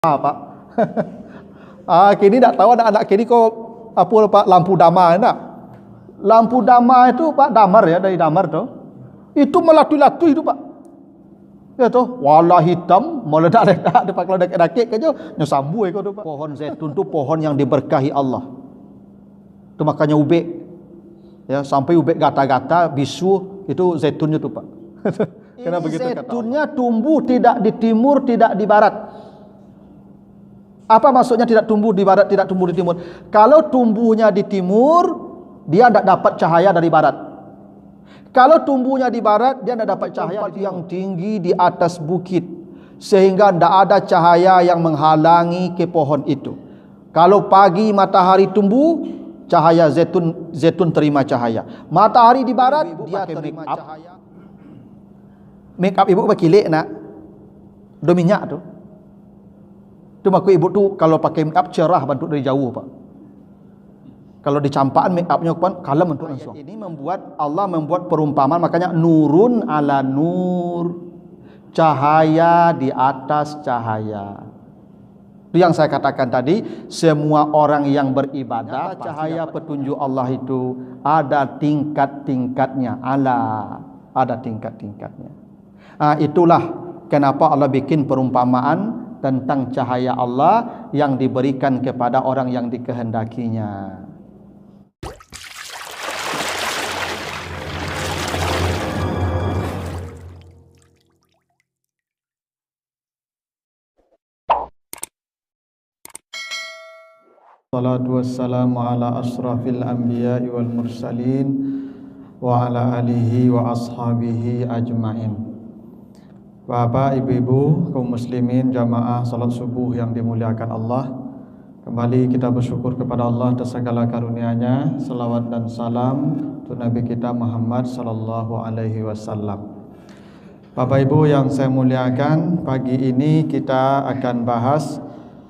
Pak. Kini tak tahu anak-anak kini kok apa Pak, lampu damai enggak? Lampu damai itu Pak, damar ya, dari damar tuh. Itu melatui-latui itu Pak. Ya tuh, warna hitam meledak-ledak depan kalau dekat-dekat aja nyesambu itu tuh Pak. Pohon zaitun itu pohon yang diberkahi Allah. Itu makanya ubek. Ya, sampai ubek gata-gata, bisu, itu zaitunnya tuh Pak. Karena begitu zaitunnya tumbuh tidak di timur, tidak di barat. Apa maksudnya tidak tumbuh di barat, tidak tumbuh di timur? Kalau tumbuhnya di timur, dia tidak dapat cahaya dari barat. Kalau tumbuhnya di barat, dia tidak dapat cahaya yang tinggi di atas bukit, sehingga tidak ada cahaya yang menghalangi ke pohon itu. Kalau pagi matahari tumbuh, cahaya zaitun terima cahaya. Matahari di barat, dia terima cahaya. Make up ibu pakai kilik nak, do minyak tu. Tu maku ibu tu kalau pakai make up cerah bantu dari jauh Pak. Kalau dicampaan make upnya kan kalem untuk langsung. Ini membuat Allah membuat perumpamaan, makanya nurun ala nur, cahaya di atas cahaya. Itu yang saya katakan tadi, semua orang yang beribadah, cahaya petunjuk Allah itu ada tingkat-tingkatnya, ada tingkat-tingkatnya. Itulah kenapa Allah bikin perumpamaan tentang cahaya Allah yang diberikan kepada orang yang dikehendakinya. Salatu wassalamu ala asrafil anbiya'i wal mursalin wa ala alihi wa ashabihi ajma'in. Bapak, ibu-ibu, kaum muslimin, jamaah salat subuh yang dimuliakan Allah, kembali kita bersyukur kepada Allah atas segala karunia-Nya. Salawat dan salam untuk Nabi kita Muhammad sallallahu alaihi wasallam. Bapak Ibu yang saya muliakan, pagi ini kita akan bahas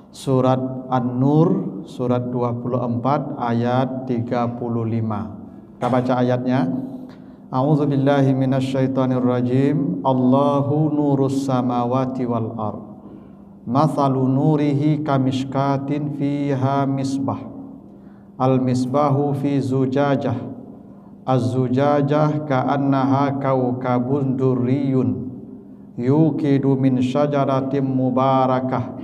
surat An-Nur, surat 24 ayat 35. Kita baca ayatnya. A'udzu billahi minasyaitonir rajim. Allahu nurus samawati wal ard. Mathalu nurihi kamishkatin fiha misbah. Al misbahu fi zujajah. Az-zujajah ka'annaha kaukabun durriyun. Yuqidu min syajaratin mubarakah.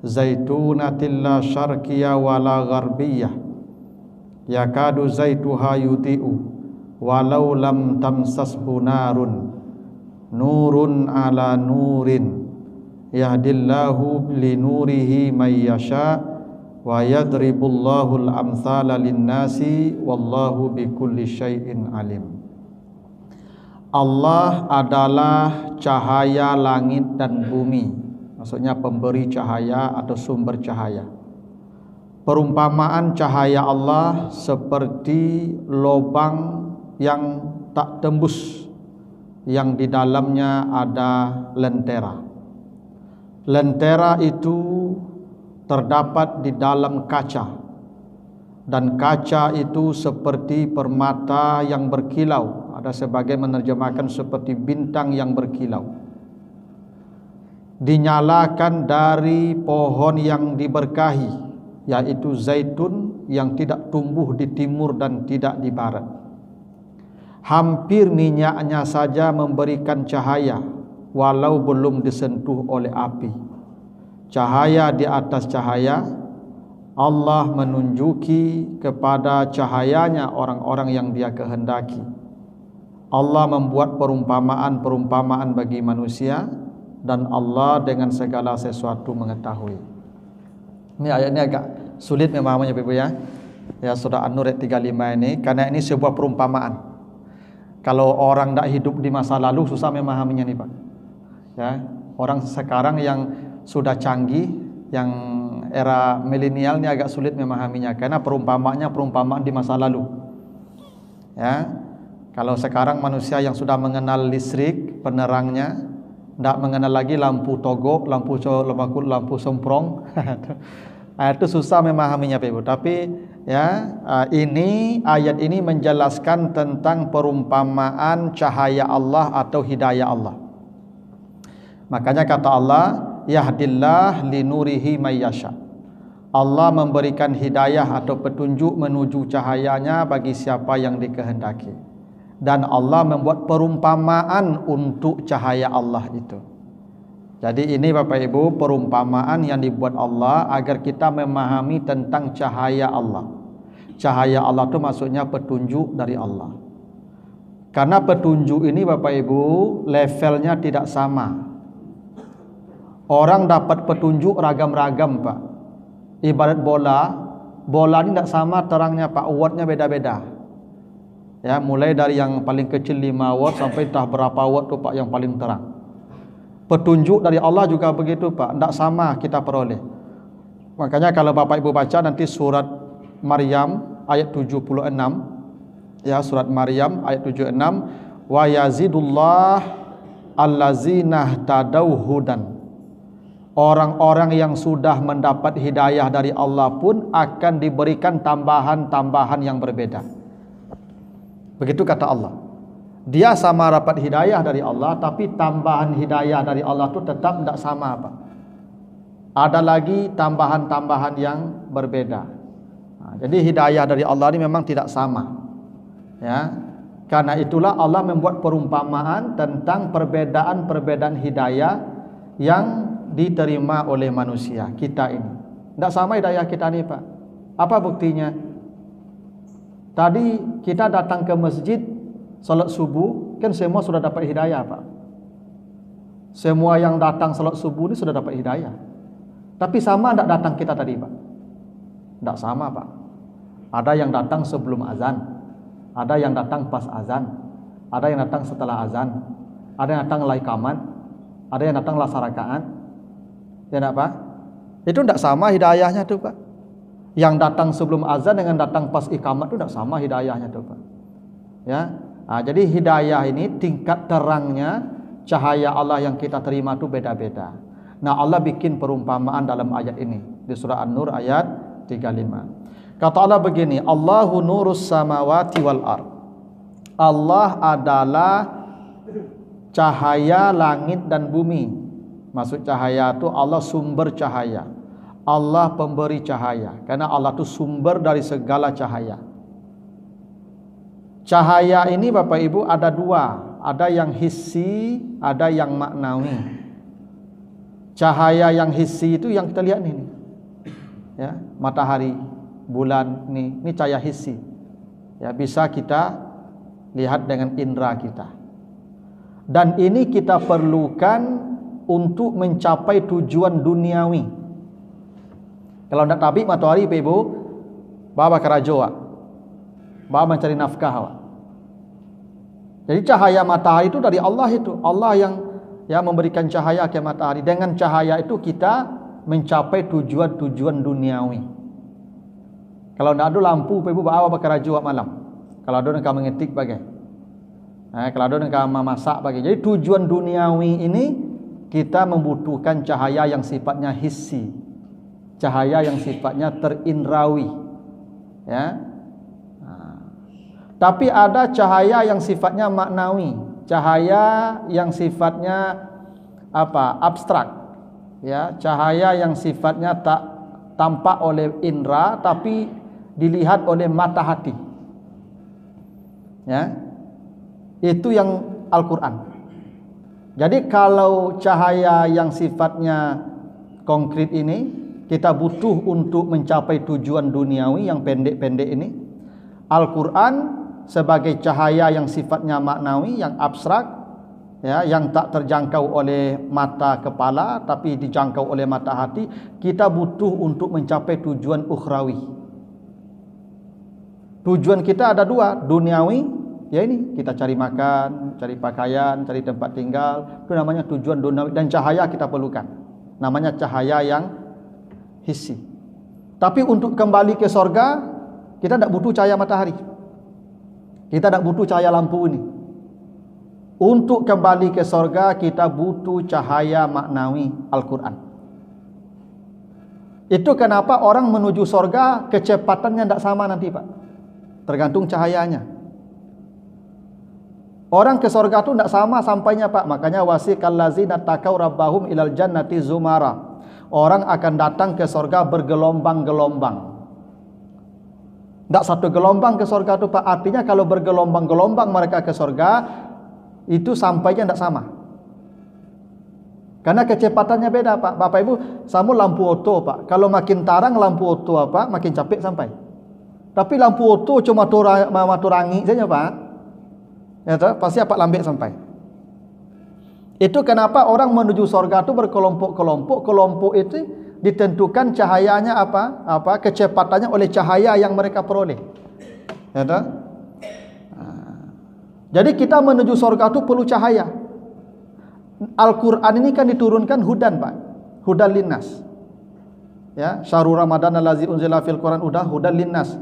Zaitunatin la syarqiyah wala gharbiyah. Yakadu zaituha yuti'u walau lam tamsashu narun, nurun ala nurin, yahdillahu li nurihi may yasha wa yadribullahu al-amthala lin-nasi wallahu bikulli syai'in alim. Allah adalah cahaya langit dan bumi, maksudnya pemberi cahaya atau sumber cahaya. Perumpamaan cahaya Allah seperti lubang yang tak tembus, yang di dalamnya ada lentera. Lentera itu terdapat di dalam kaca, dan kaca itu seperti permata yang berkilau. Ada sebagian menerjemahkan seperti bintang yang berkilau. Dinyalakan dari pohon yang diberkahi, yaitu zaitun yang tidak tumbuh di timur dan tidak di barat. Hampir minyaknya saja memberikan cahaya walau belum disentuh oleh api. Cahaya di atas cahaya. Allah menunjuki kepada cahayanya orang-orang yang Dia kehendaki. Allah membuat perumpamaan-perumpamaan bagi manusia, dan Allah dengan segala sesuatu mengetahui. Ini ayat ini agak sulit memahaminya Ibu ya. Ya, surah An-Nur ayat 35 ini, karena ini sebuah perumpamaan. Kalau orang tidak hidup di masa lalu susah memahaminya nih Pak. Ya, orang sekarang yang sudah canggih, yang era milenial ini agak sulit memahaminya karena perumpamaan di masa lalu. Ya, kalau sekarang manusia yang sudah mengenal listrik, penerangnya, tidak mengenal lagi lampu togok, lampu semprong. Itu susah memahaminya Pak Ibu. Tapi ya, ayat ini menjelaskan tentang perumpamaan cahaya Allah atau hidayah Allah. Makanya kata Allah, yahdillah linurihi mayyasha. Allah memberikan hidayah atau petunjuk menuju cahayanya bagi siapa yang dikehendaki. Dan Allah membuat perumpamaan untuk cahaya Allah itu. Jadi ini Bapak Ibu perumpamaan yang dibuat Allah agar kita memahami tentang cahaya Allah. Cahaya Allah itu maksudnya petunjuk dari Allah. Karena petunjuk ini Bapak Ibu levelnya tidak sama. Orang dapat petunjuk ragam-ragam Pak. Ibarat bola ini tidak sama terangnya Pak, wattnya beda-beda. Ya, mulai dari yang paling kecil 5 watt sampai entah berapa watt tuh Pak yang paling terang. Petunjuk dari Allah juga begitu Pak, tidak sama kita peroleh. Makanya kalau Bapak Ibu baca nanti surat Maryam ayat 76, ya surat Maryam ayat 76, wa yazidullah allazina tadau hudan. Orang-orang yang sudah mendapat hidayah dari Allah pun akan diberikan tambahan-tambahan yang berbeda. Begitu kata Allah. Dia sama dapat hidayah dari Allah, tapi tambahan hidayah dari Allah itu tetap tidak sama Pak. Ada lagi tambahan-tambahan yang berbeda. Nah, jadi hidayah dari Allah ini memang tidak sama. Ya, karena itulah Allah membuat perumpamaan tentang perbedaan-perbedaan hidayah yang diterima oleh manusia kita ini. Tidak sama hidayah kita ini Pak. Apa buktinya? Tadi kita datang ke masjid salat subuh, kan semua sudah dapat hidayah Pak. Semua yang datang salat subuh ini sudah dapat hidayah. Tapi sama tidak datang kita tadi Pak? Tidak sama Pak. Ada yang datang sebelum azan, ada yang datang pas azan, ada yang datang setelah azan, ada yang datang lai kamat, ada yang datang lasa rakaat. Ya enggak Pak? Itu tidak sama hidayahnya tuh Pak. Yang datang sebelum azan dengan datang pas iqamat itu tidak sama hidayahnya tuh Pak. Ya. Nah, jadi hidayah ini tingkat terangnya cahaya Allah yang kita terima itu beda-beda. Nah, Allah bikin perumpamaan dalam ayat ini di surah An-Nur ayat 35. Kata Allah begini, Allahu nurus samawati wal ard. Allah adalah cahaya langit dan bumi. Maksud cahaya itu Allah sumber cahaya, Allah pemberi cahaya. Karena Allah itu sumber dari segala cahaya. Cahaya ini Bapak Ibu ada dua, ada yang hissi, ada yang maknawi. Cahaya yang hissi itu yang kita lihat ini, ya, matahari, bulan, ini cahaya hissi. Ya, bisa kita lihat dengan indera kita. Dan ini kita perlukan untuk mencapai tujuan duniawi. Kalau nak tabik matahari Ibu, bawa ke raja, bawa mencari nafkah. Jadi cahaya matahari itu dari Allah itu. Allah yang memberikan cahaya ke matahari. Dengan cahaya itu kita mencapai tujuan-tujuan duniawi. Kalau nak ada lampu Ibu, bawa ke raja malam. Kalau ada nak mengetik bagai. Kalau ada nak memasak bagai. Jadi tujuan duniawi ini kita membutuhkan cahaya yang sifatnya hissi, cahaya yang sifatnya terindrawi, ya. Tapi ada cahaya yang sifatnya maknawi, cahaya yang sifatnya abstrak, ya, cahaya yang sifatnya tak tampak oleh indera tapi dilihat oleh mata hati, ya. Itu yang Al-Quran. Jadi kalau cahaya yang sifatnya konkret ini kita butuh untuk mencapai tujuan duniawi yang pendek-pendek ini, Al-Quran sebagai cahaya yang sifatnya maknawi, yang abstrak, ya, yang tak terjangkau oleh mata kepala tapi dijangkau oleh mata hati, kita butuh untuk mencapai tujuan ukhrawi. Tujuan kita ada dua, duniawi, ya ini kita cari makan, cari pakaian, cari tempat tinggal, itu namanya tujuan duniawi. Dan cahaya kita perlukan, namanya cahaya yang hissi. Tapi untuk kembali ke sorga, kita tidak butuh cahaya matahari, kita tidak butuh cahaya lampu ini. Untuk kembali ke sorga kita butuh cahaya maknawi Al-Quran. Itu kenapa orang menuju sorga kecepatannya tidak sama nanti Pak, tergantung cahayanya. Orang ke surga tu tidak sama sampainya Pak. Makanya wasiqal ladzina taqaw rabbahum ilal jannati zumara. Orang akan datang ke surga bergelombang-gelombang. Tidak satu gelombang ke surga tu Pak. Artinya kalau bergelombang-gelombang mereka ke surga, itu sampainya tidak sama. Karena kecepatannya beda Pak. Bapak Ibu, sama lampu auto Pak. Kalau makin tarang lampu auto apa, makin capek sampai. Tapi lampu auto cuma turangi saja Pak. Ya toh, pasti apa lambat sampai. Itu kenapa orang menuju surga itu berkelompok-kelompok. Kelompok itu ditentukan cahayanya apa kecepatannya oleh cahaya yang mereka peroleh. Ya toh? Jadi kita menuju surga itu perlu cahaya. Al-Quran ini kan diturunkan hudan Pak. Hudan linnas. Ya, syahrul Ramadan allazi unzila fil Quran hudan linnas.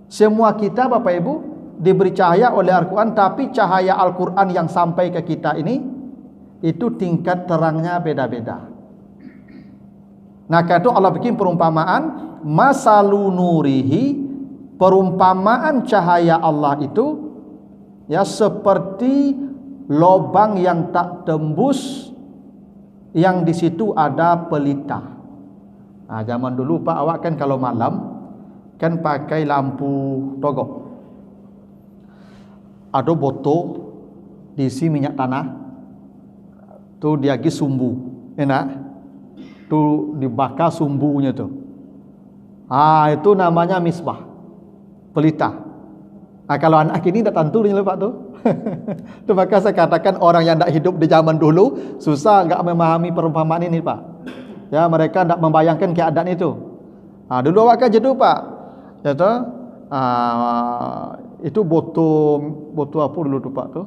Semua kita Bapak Ibu diberi cahaya oleh Al-Quran, tapi cahaya Al-Quran yang sampai ke kita ini itu tingkat terangnya beda-beda. Nah, itu Allah bikin perumpamaan masalu nurihi, perumpamaan cahaya Allah itu ya seperti lubang yang tak tembus, yang di situ ada pelita. Nah, zaman dulu Pak, awak kan kalau malam kan pakai lampu togok. Ada botol diisi minyak tanah, tu dia gi sumbu, enak, tu dibakar sumbunya tu. Itu namanya misbah, pelita. Kalau anak ini tak tentu ni Pak tu. Tu maka saya katakan orang yang tak hidup di zaman dulu susah enggak memahami perumpamaan ini Pak. Ya, mereka tak membayangkan keadaan itu. Dulu awak kan jedu Pak. Ya tu. Itu botol apa dulu tu Pak tu?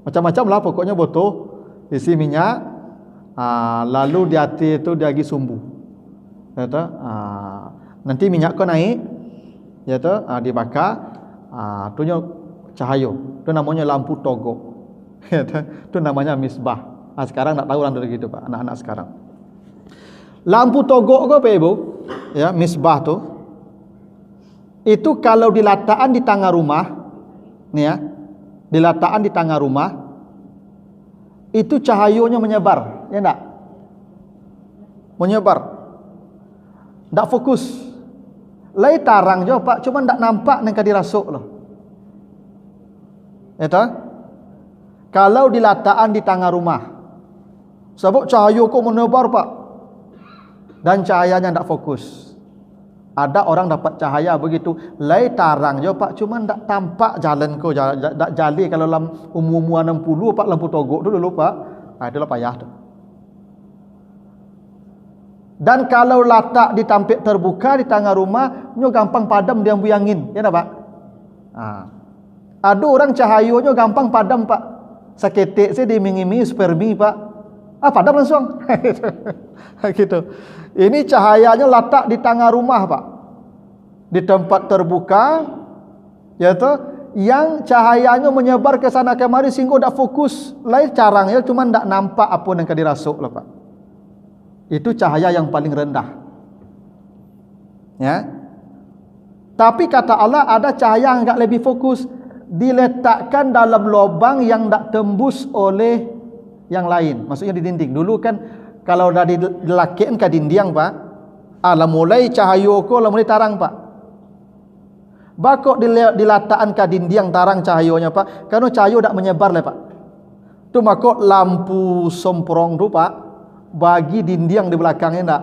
Macam-macam lah pokoknya botol isi minyak. Lalu di hati itu dia lagi sumbu. Ya tu. Nanti minyak kau naik. Ya tu, dibakar. Tunya cahaya. Itu namanya lampu togok. Ya tu. Itu namanya misbah. Sekarang tak tahu orang dari gitu Pak, anak-anak sekarang. Lampu togok kau Pak Ibu, ya misbah tu. Itu kalau diletakkan di tangga rumah, nih ya, diletakkan di tangga rumah, itu cahayanya menyebar, ya enggak? Menyebar, enggak fokus. Lai tarang je Pak, cuma enggak nampak nengka dirasuk loh. Itu, kalau diletakkan di tangga rumah, sebab cahaya kok menyebar Pak, dan cahayanya enggak fokus. Ada orang dapat cahaya begitu, lai tarang je Pak, cuma tak tampak jalan ko, tak jali kalau dalam umur 60 Pak lampu togok tu dulu Pak. Itulah payah tu. Dan kalau letak di tampik terbuka di tangga rumah, nyo gampang padam dia ambil angin, ya tak Pak? Ada orang cahayanya gampang padam Pak. Seketik saya dimingi-mingi spermi Pak. Padam langsung. Gitu. Ini cahayanya letak di tangga rumah Pak, di tempat terbuka, yaitu yang cahayanya menyebar ke sana kemari sehingga tak fokus. Lain carangnya cuma tak nampak apa yang dirasuk lah Pak. Itu cahaya yang paling rendah. Ya. Tapi kata Allah ada cahaya yang agak lebih fokus, diletakkan dalam lubang yang tak tembus oleh yang lain. Maksudnya di dinding. Dulu kan kalau dah dilakitkan ke dinding Pak, mulai cahaya ko mulai tarang Pak. Bakok diletakkan ke dinding tarang cahayanya Pak, karena cahaya tak menyebar lah Pak. Tu makok lampu semprong tu Pak, bagi dinding di belakangnya tak.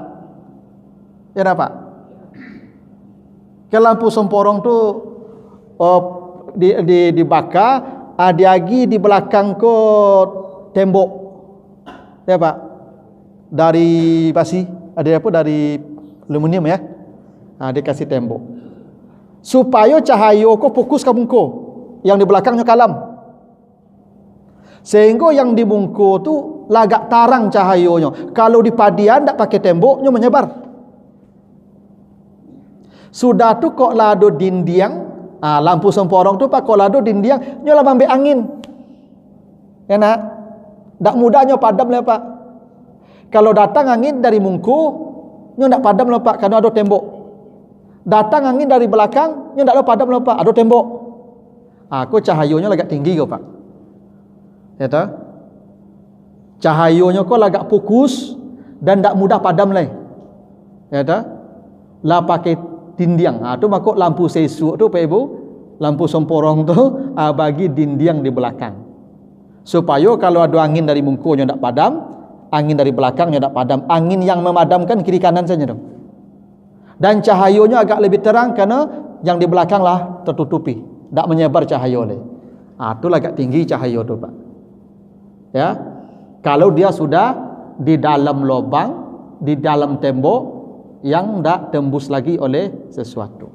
Ya tak Pak? Ke lampu semprong tu dibakar, dia lagi di belakang ko tembok. Ya Pak? Dari basi, ada apa dari aluminium ya. Dia kasih tembok. Supaya cahaya ko fokus ke muka, yang di belakangnya kalam. Sehingga yang di muka tu lagak tarang cahayanya. Kalau di padian tak pakai temboknya menyebar. Sudah tu kok lado dinding, lampu semporong tu Pak kok lado dinding, nyolah ambil angin. Ya nak? Tak mudahnya padam lah Pak. Kalau datang angin dari mungku, nyo ndak padam lah Pak, karena ada tembok. Datang angin dari belakang, nyo ndak padam lah Pak, ada tembok. Aku cahayanya agak tinggi kau Pak. Ya tahu? Cahayanya kau agak fokus dan tak mudah padam lah. Ya tahu? Lah pakai dinding. Tu makuk lampu sesuk tu Pak Ibu, lampu somporong tu bagi dinding di belakang. Supaya kalau ada angin dari mungkunya tak padam, angin dari belakangnya tak padam, angin yang memadamkan kiri kanan saja dong. Dan cahayanya agak lebih terang karena yang di belakang lah tertutupi, tak menyebar cahaya leh. Itulah agak tinggi cahaya tu Pak. Ya, kalau dia sudah di dalam lubang, di dalam tembok yang tak tembus lagi oleh sesuatu.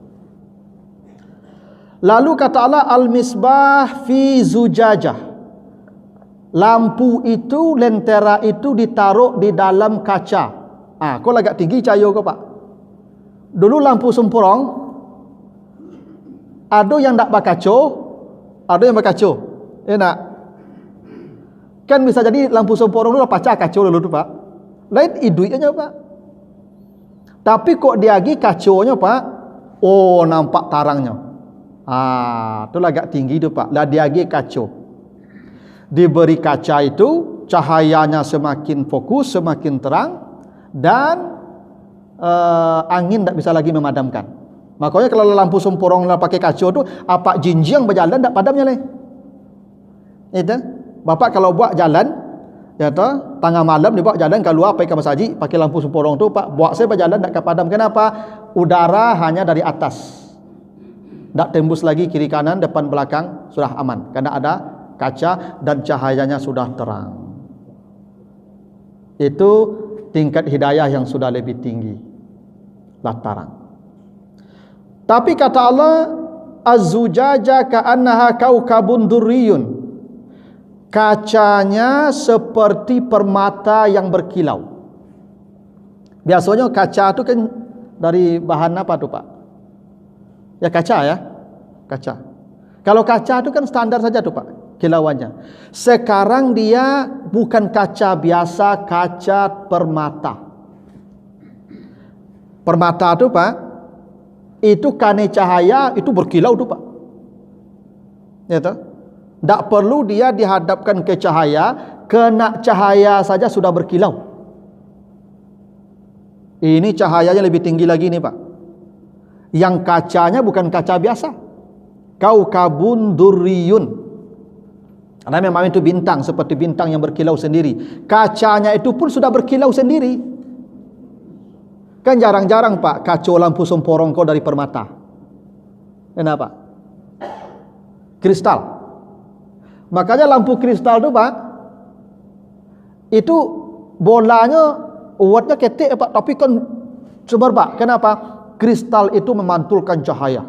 Lalu kata Allah, al-misbah fi zujajah. Lampu itu, lentera itu ditaruh di dalam kaca. Kau agak tinggi cahaya kau Pak. Dulu lampu sempurong, ada yang tak berkaca, ada yang berkaca. Enak. Kan bisa jadi lampu sempurong dulu pacah kaca dulu tu Pak. Lain iduitnya Pak. Tapi kok dia lagi kacanya Pak, nampak tarangnya. Tu agak tinggi tu Pak. Lah dia lagi kaca. Diberi kaca itu, cahayanya semakin fokus, semakin terang, dan angin tak bisa lagi memadamkan. Makanya kalau lampu sempurong lah pakai kaca tu, apa jinjing berjalan tak padamnya leh. Itu. Bapak kalau buat jalan, ya toh, tengah malam dia buat jalan keluar pergi ke masjid pakai lampu sempurong tu Pak, buat saya berjalan tak padam. Kenapa? Udara hanya dari atas. Tak tembus lagi kiri kanan, depan belakang, sudah aman karena ada kaca dan cahayanya sudah terang. Itu tingkat hidayah yang sudah lebih tinggi. Lah terang. Tapi kata Allah, az-zujaja ka'annaha kaukabun durriyun. Kacanya seperti permata yang berkilau. Biasanya kaca itu kan dari bahan apa tu Pak? Ya kaca ya. Kaca. Kalau kaca itu kan standar saja tu Pak, kilauannya. Sekarang dia bukan kaca biasa, kaca permata. Permata tu Pak, itu kane cahaya itu berkilau tu Pak. Ya toh? Tak perlu dia dihadapkan ke cahaya, kena cahaya saja sudah berkilau. Ini cahayanya lebih tinggi lagi nih Pak. Yang kacanya bukan kaca biasa. Kaukabun durriyun. Karena memang itu bintang, seperti bintang yang berkilau sendiri. Kacanya itu pun sudah berkilau sendiri. Kan jarang-jarang Pak kaca lampu semporong kau dari permata. Kenapa? Kristal. Makanya lampu kristal tu Pak, itu bolanya uatnya ketik Pak, tapi kan semerbak. Kenapa? Kristal itu memantulkan cahaya.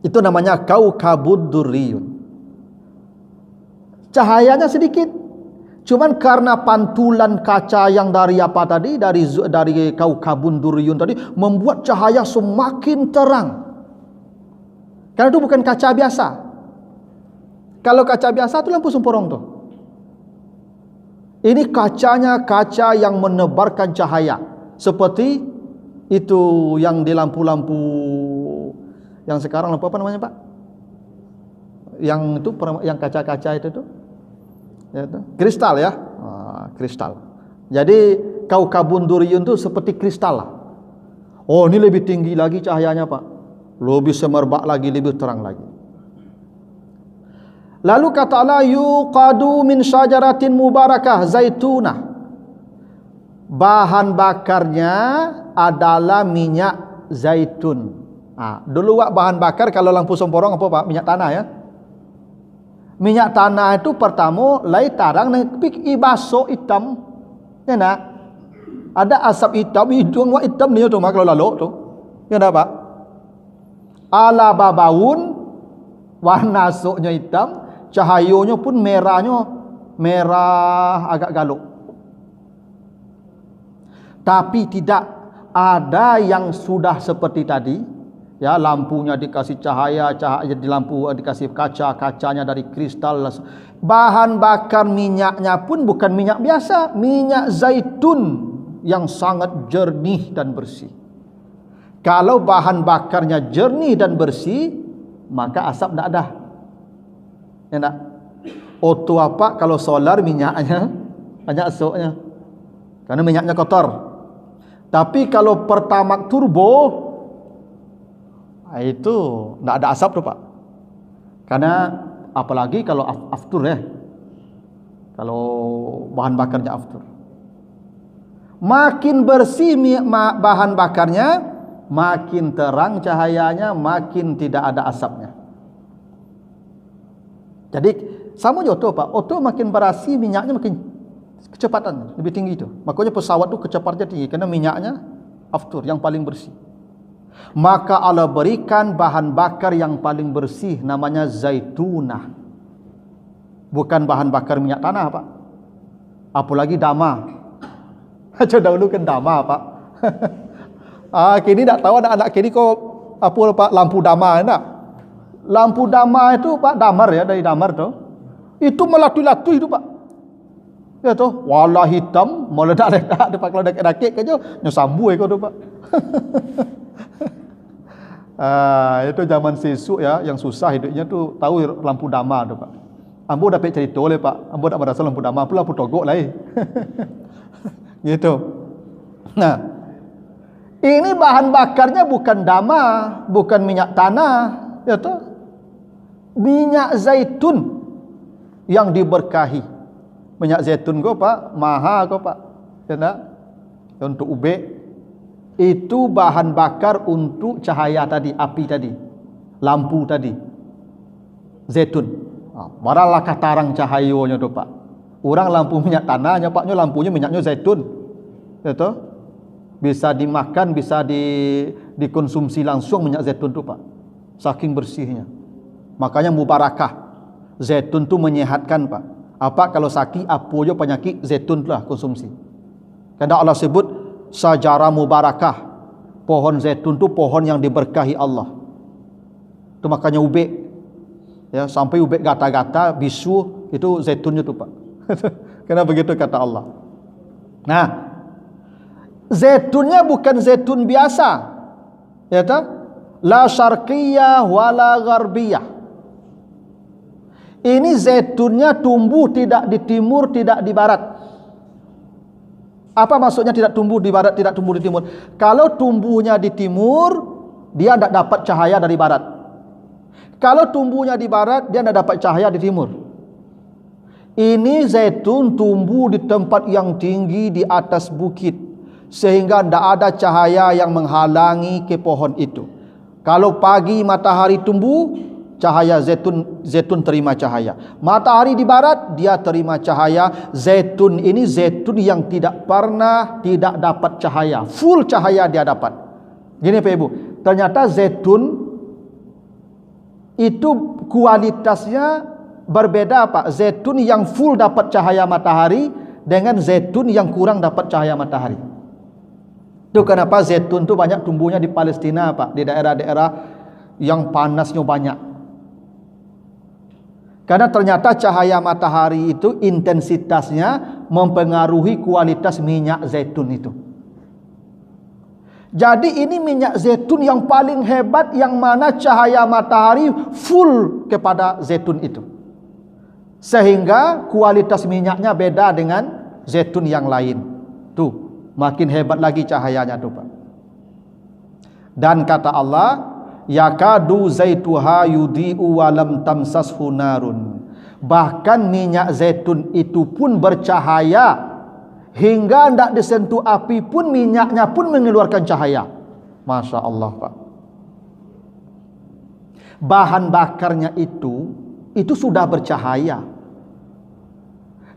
Itu namanya kaukabud durriyun. Cahayanya sedikit, cuman karena pantulan kaca yang dari apa tadi, dari kaukabun durriyun tadi, membuat cahaya semakin terang. Karena itu bukan kaca biasa. Kalau kaca biasa itu lampu sempurong tuh. Ini kacanya kaca yang menebarkan cahaya. Seperti itu yang di lampu-lampu yang sekarang, lampu apa namanya Pak? Yang itu yang kaca-kaca itu tuh. Ya, itu. Kristal ya. Kristal. Jadi kaukabun durriyun itu seperti kristal lah. Ini lebih tinggi lagi cahayanya Pak. Lebih semerbak lagi, lebih terang lagi. Lalu kata Allah, yuqadu min syajaratin mubarakah zaitunah. Bahan bakarnya adalah minyak zaitun. Dulu bahan bakar kalau lampu semporong apa Pak? Minyak tanah ya. Minyak tanah itu pertama lai tarang pik ibaso hitam. Ya nak? Ada asap hitam, hidung hitam ni tu kalau lalu tu. Ya nak Pak? Ala babaun, warna soknya hitam. Cahayanya pun merahnya merah agak galuk. Tapi tidak ada yang sudah seperti tadi. Ya, lampunya dikasih cahaya di lampu dikasih kaca, kacanya dari kristal. Bahan bakar minyaknya pun bukan minyak biasa, minyak zaitun yang sangat jernih dan bersih. Kalau bahan bakarnya jernih dan bersih, maka asap tidak ada. Ya tak? Auto apa? Kalau solar minyaknya banyak esoknya, karena minyaknya kotor. Tapi kalau Pertamax turbo, itu tidak ada asap tuh Pak. Karena apalagi kalau aftur ya, kalau bahan bakarnya aftur, makin bersih bahan bakarnya, makin terang cahayanya, makin tidak ada asapnya. Jadi sama je auto Pak. Auto makin berasi, minyaknya makin kecepatan lebih tinggi itu. Makanya pesawat itu kecepatannya tinggi karena minyaknya aftur yang paling bersih. Maka Allah berikan bahan bakar yang paling bersih, namanya zaitunah. Bukan bahan bakar minyak tanah Pak. Apalagi dama. Coba dahulu kan dama Pak. Kini tak tahu anak-anak kini kok apa Pak, lampu dama enggak? Lampu dama itu Pak, damar ya, dari damar tuh. Itu melatui-latui itu Pak. Ya tuh, wala hitam meledak-ledak depan kalau dekat-dekat ke nyo sambu eko tuh Pak. Itu zaman sisuk ya, yang susah hidupnya tuh tahu lampu dama tuh Pak. Ambo dapat cerita le Pak, ambo tak merasa lampu dama pula lampu togok lah gitu. Nah, ini bahan bakarnya bukan dama, bukan minyak tanah, ya toh. Minyak zaitun yang diberkahi. Minyak zaitun kok Pak, mahal kok Pak. Ya nak? Untuk ubek itu bahan bakar untuk cahaya tadi, api tadi, lampu tadi. Zaitun. Maralah katarang cahayanya tu Pak. Orang lampu minyak tanahnya Pak, lampunya minyaknya zaitun. Ya toh? Bisa dimakan, bisa dikonsumsi langsung minyak zaitun tu Pak. Saking bersihnya. Makanya mubarakah. Zaitun tu menyehatkan Pak. Apa kalau sakit, apa je penyakit, zaitun tu lah konsumsi. Karena Allah sebut sajara mubarakah. Pohon zaitun tu pohon yang diberkahi Allah. Tu makanya ubek. Ya, sampai ubek gata-gata, bisu, itu zaitunnya tu Pak. Karena begitu kata Allah. Nah, zaitunnya bukan zaitun biasa. Ya tak? La syarqiyah wala gharbiyah. Ini zaitunnya tumbuh tidak di timur, tidak di barat. Apa maksudnya tidak tumbuh di barat, tidak tumbuh di timur? Kalau tumbuhnya di timur, dia tidak dapat cahaya dari barat. Kalau tumbuhnya di barat, dia tidak dapat cahaya di timur. Ini zaitun tumbuh di tempat yang tinggi di atas bukit, sehingga tidak ada cahaya yang menghalangi ke pohon itu. Kalau pagi matahari tumbuh, cahaya zaitun terima cahaya. Matahari di barat, dia terima cahaya. Zaitun ini zaitun yang tidak pernah tidak dapat cahaya. Full cahaya dia dapat. Gini Pak Ibu, ternyata zaitun itu kualitasnya berbeda Pak. Zaitun yang full dapat cahaya matahari dengan zaitun yang kurang dapat cahaya matahari. Itu kenapa zaitun itu banyak tumbuhnya di Palestina Pak, di daerah-daerah yang panasnya banyak. Karena ternyata cahaya matahari itu intensitasnya mempengaruhi kualitas minyak zaitun itu. Jadi ini minyak zaitun yang paling hebat, yang mana cahaya matahari full kepada zaitun itu. Sehingga kualitas minyaknya beda dengan zaitun yang lain. Tuh, makin hebat lagi cahayanya tuh Pak. Dan kata Allah, yakadu zaituha yudhi'u walam tamsashu narun. Bahkan minyak zaitun itu pun bercahaya, hingga tidak disentuh api pun minyaknya pun mengeluarkan cahaya. Masya Allah Pak. Bahan bakarnya itu sudah bercahaya,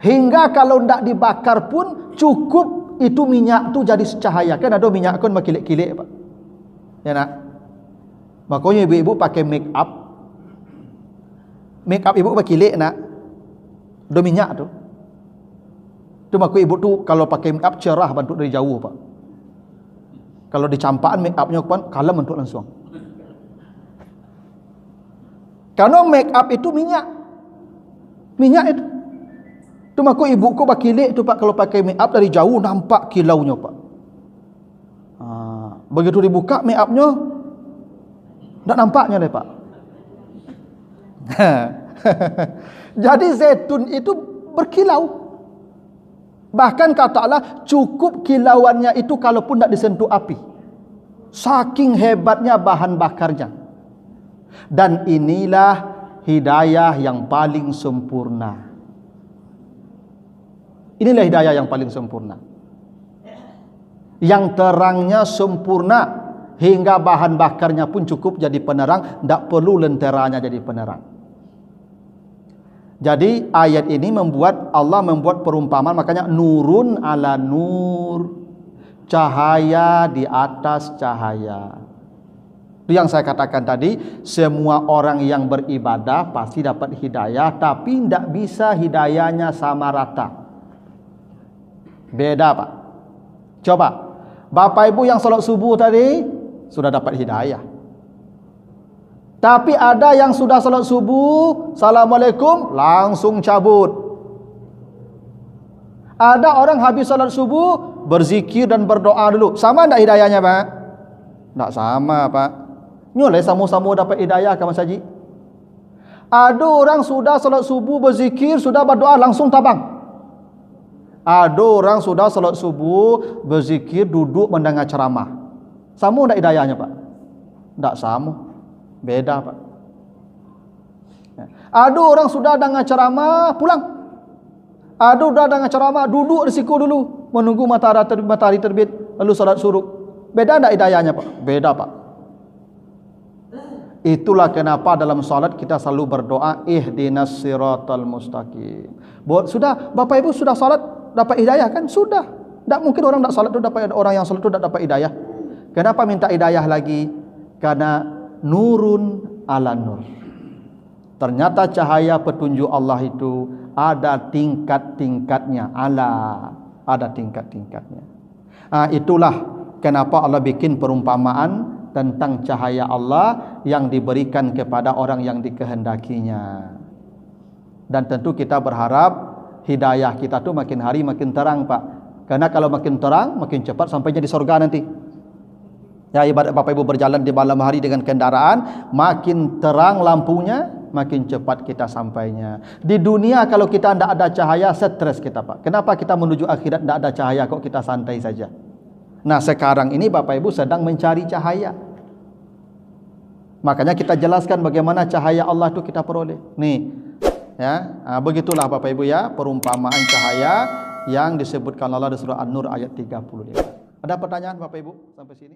hingga kalau tidak dibakar pun cukup itu minyak tu jadi cahaya. Kan ada minyak kan berkilik-kilik Pak. Ya nak? Makanya ibu-ibu pakai make up. Make up ibu berkilik nak. Ada minyak tu. Tu maka ibu tu kalau pakai make up cerah bantu dari jauh Pak. Kalau dicampaan make upnya kan kalem bantu langsung. Karena make up itu minyak. Minyak itu. Tu maka ibu ku berkilik tu Pak, kalau pakai make up dari jauh nampak kilaunya Pak. Begitu dibuka make upnya tak nampaknya deh Pak. Jadi zaitun itu berkilau. Bahkan kata Allah, cukup kilauannya itu kalaupun tidak disentuh api. Saking hebatnya bahan bakarnya. Dan inilah hidayah yang paling sempurna. Inilah hidayah yang paling sempurna. Yang terangnya sempurna hingga bahan bakarnya pun cukup jadi penerang, tidak perlu lenteranya jadi penerang. Jadi ayat ini Allah membuat perumpamaan, makanya nurun ala nur, cahaya di atas cahaya. Itu yang saya katakan tadi, semua orang yang beribadah pasti dapat hidayah, tapi tidak bisa hidayahnya sama rata. Beda Pak. Coba, Bapak Ibu yang salat subuh tadi sudah dapat hidayah. Tapi ada yang sudah salat subuh, Assalamualaikum, langsung cabut. Ada orang habis salat subuh, berzikir dan berdoa dulu. Sama tidak hidayahnya Pak? Tidak sama Pak. Nyoleh sama-sama dapat hidayah ke Mas Haji. Ada orang sudah salat subuh, berzikir, sudah berdoa, langsung tabang. Ada orang sudah salat subuh, berzikir, duduk mendengar ceramah. Sama tidak hidayahnya Pak? Tidak sama. Beda Pak. Ada orang sudah dengar ceramah, pulang. Ada sudah dengar ceramah, duduk di siku dulu, menunggu matahari terbit, lalu salat suruh. Beda tidak hidayahnya Pak? Beda Pak. Itulah kenapa dalam salat kita selalu berdoa, ihdinas siratal mustaqim. Sudah, Bapak Ibu sudah salat dapat hidayah kan? Sudah. Tidak mungkin orang tidak salat itu dapat, orang yang salat itu tidak dapat hidayah. Kenapa minta hidayah lagi? Karena nurun ala nur. Ternyata cahaya petunjuk Allah itu ada tingkat-tingkatnya. Ada tingkat-tingkatnya. Itulah kenapa Allah bikin perumpamaan tentang cahaya Allah yang diberikan kepada orang yang dikehendakinya. Dan tentu kita berharap hidayah kita tuh makin hari makin terang Pak. Karena kalau makin terang, makin cepat sampainya di surga nanti. Ya, ibarat Bapak Ibu berjalan di malam hari dengan kendaraan, makin terang lampunya, makin cepat kita sampainya. Di dunia kalau kita tidak ada cahaya, stres kita Pak. Kenapa kita menuju akhirat tidak ada cahaya, kok kita santai saja? Nah sekarang ini Bapak Ibu sedang mencari cahaya. Makanya kita jelaskan bagaimana cahaya Allah itu kita peroleh. Nih, ya, begitulah Bapak Ibu ya, perumpamaan cahaya yang disebutkan Allah di surah An-Nur ayat 35. Ada pertanyaan Bapak Ibu sampai sini?